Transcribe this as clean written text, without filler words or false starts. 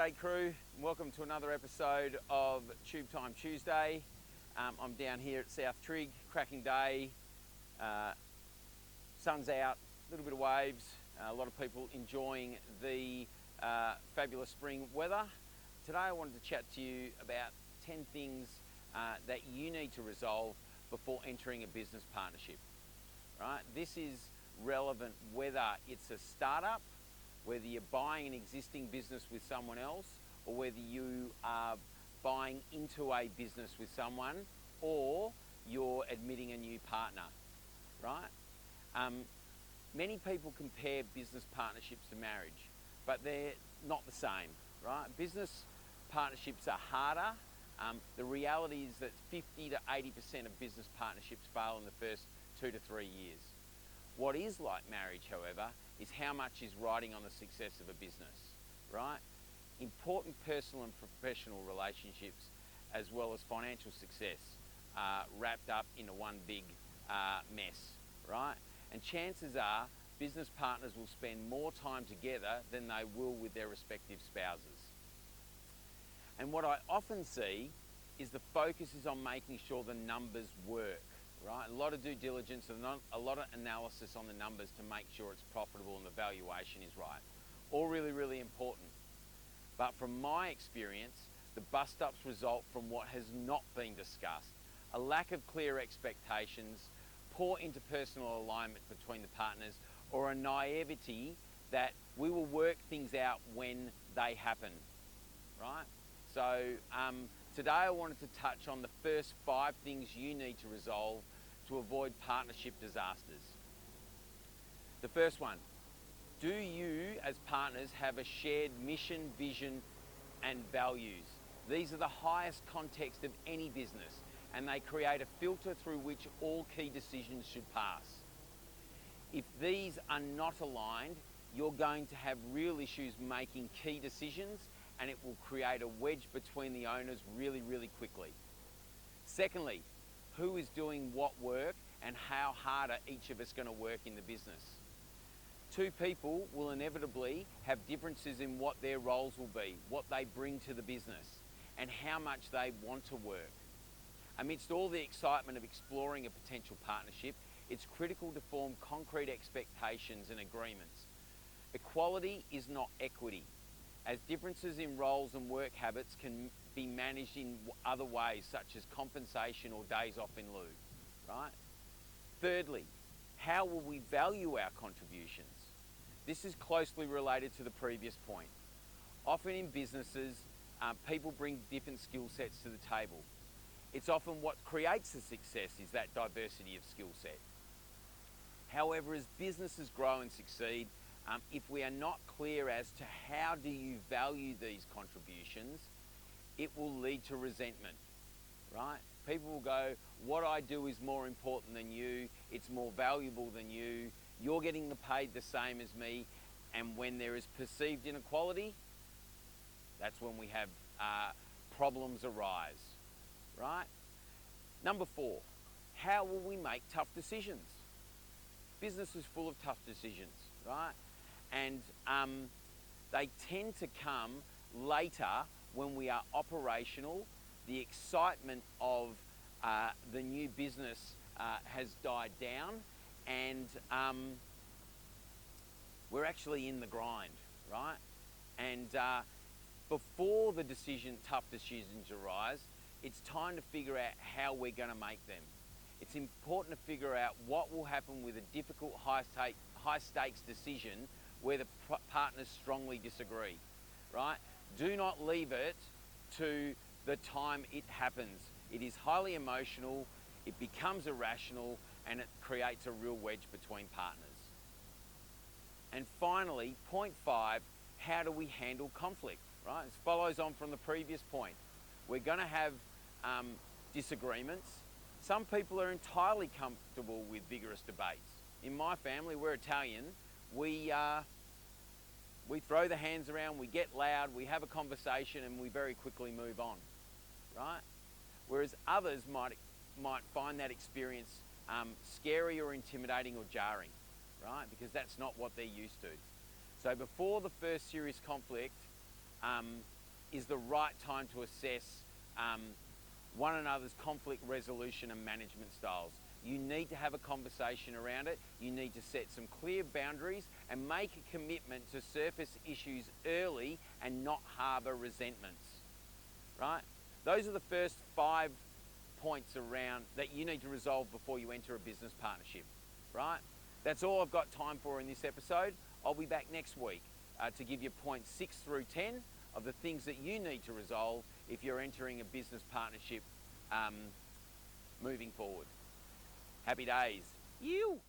G'day crew, and welcome to another episode of Tube Time Tuesday. I'm down here at South Trig, cracking day, sun's out, a little bit of waves, a lot of people enjoying the fabulous spring weather. Today I wanted to chat to you about 10 things that you need to resolve before entering a business partnership. Right? This is relevant whether it's a startup, whether you're buying an existing business with someone else, or whether you are buying into a business with someone, or you're admitting a new partner, right? Many people compare business partnerships to marriage, but they're not the same, right? Business partnerships are harder. The reality is that 50 to 80% of business partnerships fail in the first 2 to 3 years. What is like marriage, however, is how much is riding on the success of a business, right? Important personal and professional relationships, as well as financial success, are wrapped up into one big mess, right? And chances are business partners will spend more time together than they will with their respective spouses. And what I often see is the focus is on making sure the numbers work. Right? A lot of due diligence and a lot of analysis on the numbers to make sure it's profitable and the valuation is right. All really, really important. But from my experience, the bust-ups result from what has not been discussed. A lack of clear expectations, poor interpersonal alignment between the partners, or a naivety that we will work things out when they happen. Right? So today I wanted to touch on the first 5 things you need to resolve to avoid partnership disasters. The first one, do you as partners have a shared mission, vision, and values? These are the highest context of any business, and they create a filter through which all key decisions should pass. If these are not aligned, you're going to have real issues making key decisions, and it will create a wedge between the owners really, really quickly. Secondly, who is doing what work and how hard are each of us going to work in the business? 2 people will inevitably have differences in what their roles will be, what they bring to the business, and how much they want to work. Amidst all the excitement of exploring a potential partnership, it's critical to form concrete expectations and agreements. Equality is not equity, as differences in roles and work habits can be managed in other ways, such as compensation or days off in lieu, right? Thirdly, how will we value our contributions? This is closely related to the previous point. Often in businesses, people bring different skill sets to the table. It's often what creates the success is that diversity of skill set. However, as businesses grow and succeed, if we are not clear as to how do you value these contributions, it will lead to resentment, right? People will go, what I do is more important than you, it's more valuable than you, you're getting paid the same as me, and when there is perceived inequality, that's when we have problems arise, right? Number 4, how will we make tough decisions? Business is full of tough decisions, right? And they tend to come later when we are operational, the excitement of the new business has died down, and we're actually in the grind, right? And before the tough decisions arise, it's time to figure out how we're going to make them. It's important to figure out what will happen with a difficult high stakes decision where the partners strongly disagree, right? Do not leave it to the time it happens. It is highly emotional, it becomes irrational, and it creates a real wedge between partners. And finally, point 5, how do we handle conflict, right? It follows on from the previous point. We're going to have disagreements. Some people are entirely comfortable with vigorous debates. In my family, we're Italian, we throw the hands around, we get loud, we have a conversation, and we very quickly move on, right? Whereas others might find that experience scary or intimidating or jarring, right? Because that's not what they're used to. So before the first serious conflict, is the right time to assess one another's conflict resolution and management styles. You need to have a conversation around it. You need to set some clear boundaries and make a commitment to surface issues early and not harbour resentments, right? Those are the first 5 points around that you need to resolve before you enter a business partnership, right? That's all I've got time for in this episode. I'll be back next week to give you points 6 through 10 of the things that you need to resolve if you're entering a business partnership moving forward. Happy days. You.